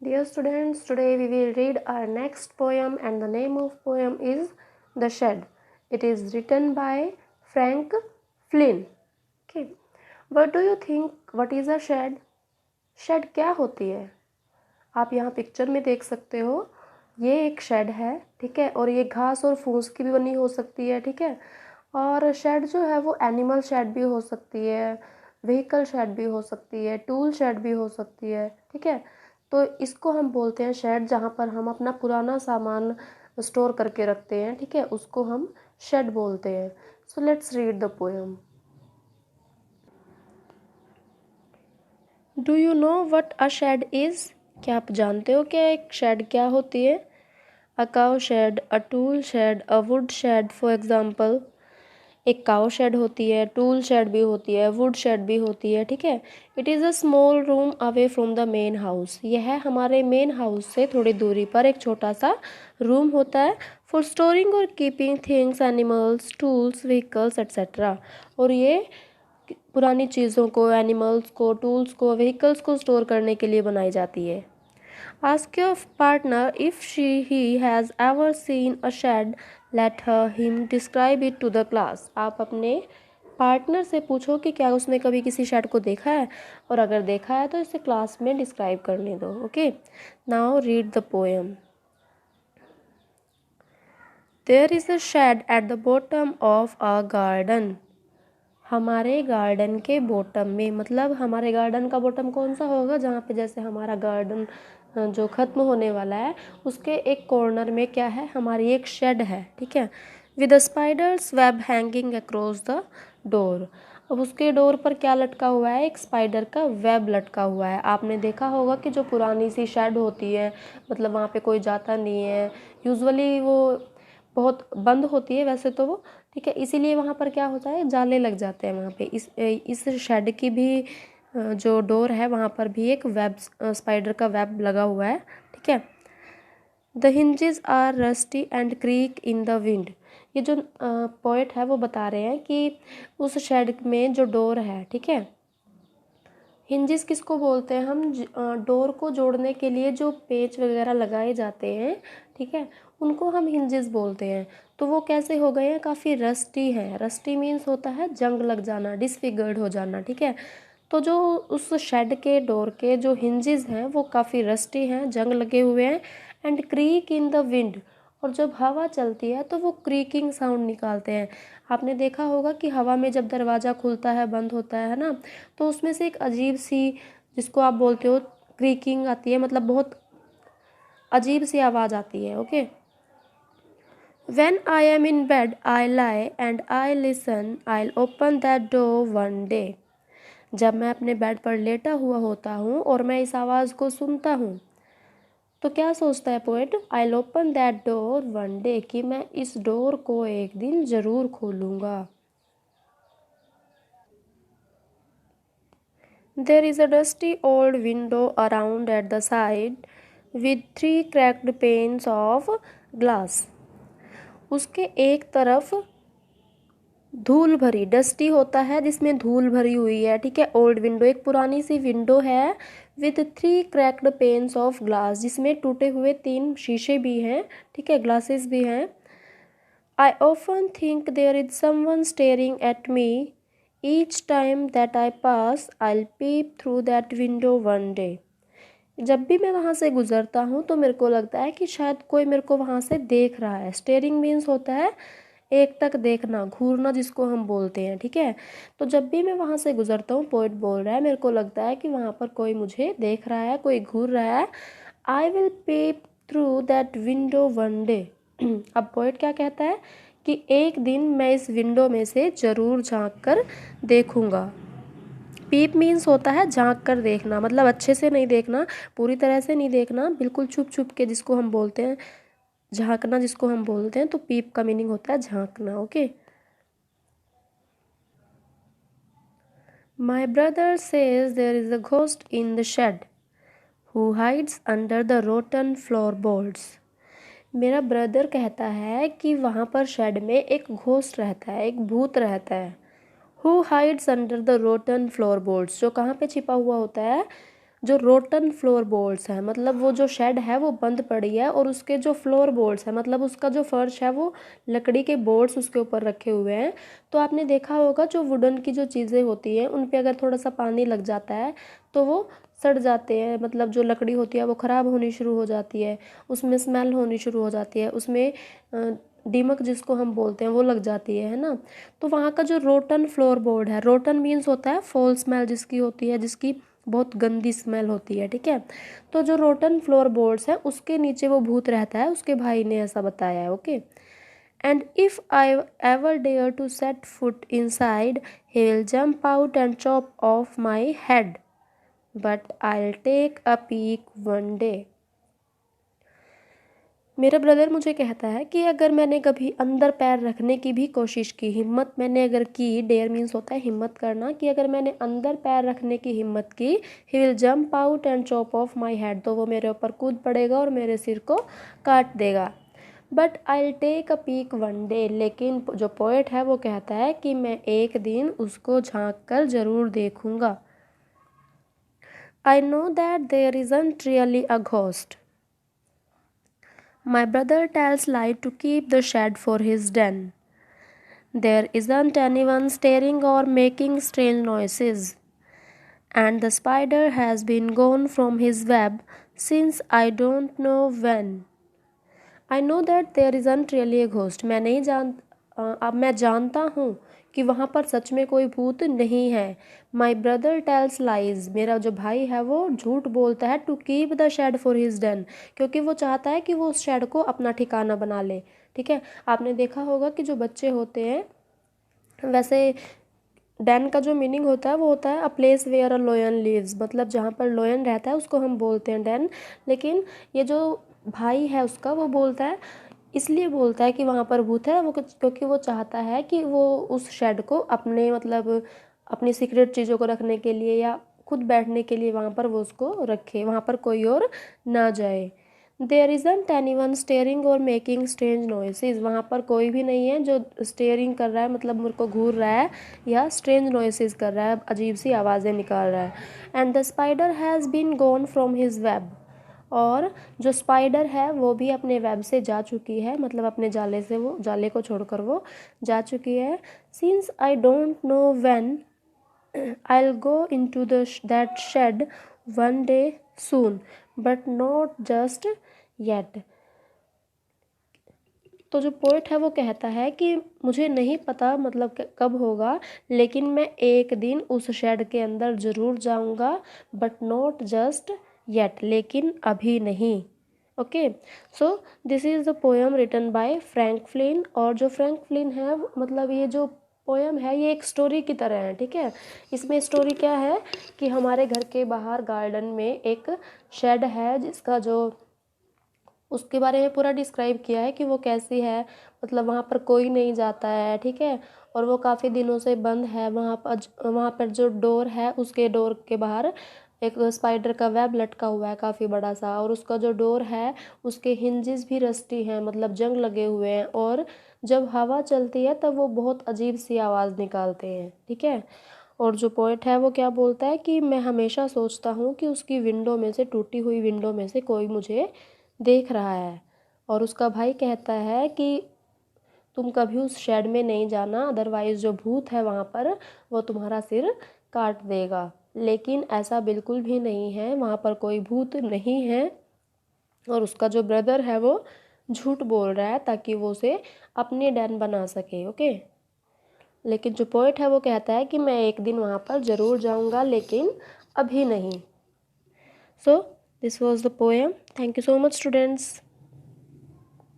Dear students, today we will read our next poem and the name of poem is The Shed. It is written by Frank Flynn. Okay. What do you think? What is a shed? Shed क्या होती है? आप यहाँ picture में देख सकते हो, ये एक शेड है, ठीक है, और ये घास और फूस की भी बनी हो सकती है, ठीक है। और शेड जो है वो एनिमल शेड भी हो सकती है, व्हीकल शेड भी हो सकती है, टूल शेड भी हो सकती है, ठीक है। तो इसको हम बोलते हैं शेड, जहाँ पर हम अपना पुराना सामान स्टोर करके रखते हैं, ठीक है, उसको हम शेड बोलते हैं। So let's read the poem. Do you know what a shed is? क्या आप जानते हो कि एक शेड क्या होती है? A cow shed, a tool shed, a wood shed for example. एक काउ शेड होती है, टूल शेड भी होती है, वुड शेड भी होती है, ठीक है। It is a small room away from the main house. यह हमारे मेन हाउस से थोड़ी दूरी पर एक छोटा सा रूम होता है। फॉर स्टोरिंग और keeping things, animals, tools, vehicles etcetera. और ये पुरानी चीज़ों को, एनिमल्स को, टूल्स को, व्हीकल्स को स्टोर करने के लिए बनाई जाती है। Ask your partner if he has ever seen a shed. Let him describe it to the class. आप अपने पार्टनर से पूछो कि क्या उसने कभी किसी शेड को देखा है, और अगर देखा है तो इसे क्लास में डिस्क्राइब करने दो। Okay, now read the poem. There is a shed at the bottom of a garden. हमारे गार्डन के बॉटम में, मतलब हमारे गार्डन का बॉटम कौन सा होगा? जहाँ पे जैसे हमारा गार्डन जो ख़त्म होने वाला है, उसके एक कॉर्नर में क्या है? हमारी एक शेड है, ठीक है। With a spiders web hanging across the door. अब उसके डोर पर क्या लटका हुआ है? एक स्पाइडर का वेब लटका हुआ है। आपने देखा होगा कि जो पुरानी सी शेड होती है, मतलब वहाँ पे कोई जाता नहीं है, यूजुअली वो बहुत बंद होती है वैसे तो वो, ठीक है, इसीलिए वहाँ पर क्या होता है, जाले लग जाते हैं वहाँ पे। इस शेड की भी जो डोर है वहाँ पर भी एक वेब, स्पाइडर का वेब लगा हुआ है, ठीक है। The hinges are rusty and creak in the wind. ये जो पोएट है वो बता रहे हैं कि उस शेड में जो डोर है, ठीक है, हिंजेस किसको बोलते हैं? हम डोर को जोड़ने के लिए जो पेच वगैरह लगाए जाते हैं, ठीक है, उनको हम हिंजेस बोलते हैं। तो वो कैसे हो गए हैं? काफ़ी रस्टी हैं। रस्टी मीन्स होता है जंग लग जाना, डिसफिगर्ड हो जाना, ठीक है। तो जो उस शेड के डोर के जो हिंजेस हैं वो काफ़ी रस्टी हैं, जंग लगे हुए हैं। And creak in the wind, और जब हवा चलती है तो वो क्रीकिंग साउंड निकालते हैं। आपने देखा होगा कि हवा में जब दरवाज़ा खुलता है, बंद होता है ना, तो उसमें से एक अजीब सी, जिसको आप बोलते हो क्रीकिंग आती है, मतलब बहुत अजीब सी आवाज़ आती है। Okay, When I am in bed, I lie and I listen. I'll open that door one day. जब मैं अपने बेड पर लेटा हुआ होता हूँ और मैं इस आवाज़ को सुनता हूँ, तो क्या सोचता है poet? I'll open that door one day, कि मैं इस डोर को एक दिन ज़रूर खोलूँगा। There is a dusty old window around at the side with 3 cracked panes of glass. उसके एक तरफ धूल भरी, डस्टी होता है जिसमें धूल भरी हुई है, ठीक है। ओल्ड विंडो, एक पुरानी सी विंडो है। With 3 cracked pains of glass, जिसमें टूटे हुए 3 शीशे भी हैं, ठीक है, ग्लासेस भी हैं। I often think there is someone staring at me. Each time that I pass I peep through that window one day. जब भी मैं वहाँ से गुजरता हूँ तो मेरे को लगता है कि शायद कोई मेरे को वहाँ से देख रहा है। स्टेयरिंग मीन्स होता है एकटक देखना, घूरना जिसको हम बोलते हैं, ठीक है। तो जब भी मैं वहाँ से गुजरता हूँ, पोएट बोल रहा है, मेरे को लगता है कि वहाँ पर कोई मुझे देख रहा है, कोई घूर रहा है। I will peep through that window one day. अब पोएट क्या कहता है कि एक दिन मैं इस विंडो में से ज़रूर झांक कर देखूँगा। पीप मीन्स होता है झांक कर देखना, मतलब अच्छे से नहीं देखना, पूरी तरह से नहीं देखना, बिल्कुल छुप छुप के, जिसको हम बोलते हैं झांकना, जिसको हम बोलते हैं। तो पीप का मीनिंग होता है झांकना। Okay, my brother says there is a ghost in the shed who hides under the rotten floor boards. मेरा ब्रदर कहता है कि वहाँ पर शेड में एक घोस्ट रहता है, एक भूत रहता है। Who hides under the rotten floor boards, जो कहाँ पे छिपा हुआ होता है? जो रोटन फ्लोर बोर्ड्स हैं, मतलब वो जो शेड है वो बंद पड़ी है और उसके जो फ्लोर बोर्ड्स है, मतलब उसका जो फर्श है वो लकड़ी के बोर्ड्स उसके ऊपर रखे हुए हैं। तो आपने देखा होगा जो वुडन की जो चीज़ें होती हैं उन पे अगर थोड़ा सा पानी लग जाता है तो वो सड़ जाते हैं, मतलब जो लकड़ी होती है वो ख़राब होनी शुरू हो जाती है, उसमें स्मेल होनी शुरू हो जाती है, उसमें दीमक जिसको हम बोलते हैं वो लग जाती है ना। तो वहाँ का जो रोटन फ्लोर बोर्ड है, रोटन मीन्स होता है फॉल स्मेल जिसकी होती है, जिसकी बहुत गंदी स्मेल होती है, ठीक है। तो जो रोटन फ्लोर बोर्ड्स है उसके नीचे वो भूत रहता है, उसके भाई ने ऐसा बताया है, okay. And if I ever dare to set foot inside he will jump out and chop off my head, but I will take a peek one day. मेरा ब्रदर मुझे कहता है कि अगर मैंने कभी अंदर पैर रखने की भी कोशिश की, हिम्मत मैंने अगर की, डेयर मीन्स होता है हिम्मत करना, कि अगर मैंने अंदर पैर रखने की हिम्मत की, ही will jump out and chop off my head, तो वो मेरे ऊपर कूद पड़ेगा और मेरे सिर को काट देगा। But I will take a peek one day, लेकिन जो पोएट है वो कहता है कि मैं एक दिन उसको झांक कर ज़रूर देखूँगा। I know that there isn't really a ghost. My brother tells lie to keep the shed for his den. There isn't anyone staring or making strange noises, and the spider has been gone from his web since I don't know when. I know that there isn't really a ghost. अब मैं जानता हूँ कि वहाँ पर सच में कोई भूत नहीं है। माई ब्रदर टेल्स लाइज, मेरा जो भाई है वो झूठ बोलता है, to keep the shed for his den, क्योंकि वो चाहता है कि वो उस शेड को अपना ठिकाना बना ले, ठीक है। आपने देखा होगा कि जो बच्चे होते हैं, वैसे डैन का जो मीनिंग होता है वो होता है a place where a lion lives, मतलब जहाँ पर लोयन रहता है उसको हम बोलते हैं डैन। लेकिन ये जो भाई है उसका, वो बोलता है, इसलिए बोलता है कि वहाँ पर भूत है वो, क्योंकि वो चाहता है कि वो उस शेड को अपने, मतलब अपनी सीक्रेट चीज़ों को रखने के लिए या खुद बैठने के लिए वहाँ पर वो उसको रखे, वहाँ पर कोई और ना जाए। There isn't anyone staring और मेकिंग स्ट्रेंज नॉइसेज, वहाँ पर कोई भी नहीं है जो स्टेयरिंग कर रहा है, मतलब मुझ को घूर रहा है, या स्ट्रेंज नॉइसेज कर रहा है, अजीब सी आवाज़ें निकाल रहा है। And the spider has been gone from his web, और जो स्पाइडर है वो भी अपने वेब से जा चुकी है, मतलब अपने जाले से, वो जाले को छोड़कर वो जा चुकी है। Since I don't know when I will go into that shed one day soon, but not just yet. तो जो पोइट है वो कहता है कि मुझे नहीं पता मतलब कब होगा, लेकिन मैं एक दिन उस शेड के अंदर ज़रूर जाऊंगा, बट नॉट जस्ट येट, लेकिन अभी नहीं। Okay, so this is the poem written by Frank Flynn. और जो फ्रैंक फ्लिन है मतलब ये जो पोएम है ये एक स्टोरी की तरह है, ठीक है। इसमें स्टोरी क्या है कि हमारे घर के बाहर गार्डन में एक शेड है जिसका जो, उसके बारे में पूरा डिस्क्राइब किया है कि वो कैसी है, मतलब वहाँ पर कोई नहीं जाता है, ठीक है, और वो काफ़ी दिनों से बंद है। वहाँ पर जो डोर है उसके डोर के बाहर एक स्पाइडर का वेब लटका हुआ है काफ़ी बड़ा सा, और उसका जो डोर है उसके हिंजेस भी रस्टी हैं, मतलब जंग लगे हुए हैं, और जब हवा चलती है तब वो बहुत अजीब सी आवाज़ निकालते हैं, ठीक है। और जो पोएट है वो क्या बोलता है कि मैं हमेशा सोचता हूँ कि उसकी विंडो में से, टूटी हुई विंडो में से कोई मुझे देख रहा है। और उसका भाई कहता है कि तुम कभी उस शेड में नहीं जाना, अदरवाइज़ जो भूत है वहाँ पर वो तुम्हारा सिर काट देगा। लेकिन ऐसा बिल्कुल भी नहीं है, वहाँ पर कोई भूत नहीं है, और उसका जो ब्रदर है वो झूठ बोल रहा है ताकि वो उसे अपने डैन बना सके, ओके। लेकिन जो पोएट है वो कहता है कि मैं एक दिन वहाँ पर ज़रूर जाऊँगा, लेकिन अभी नहीं। So this was the poem. Thank you so much students.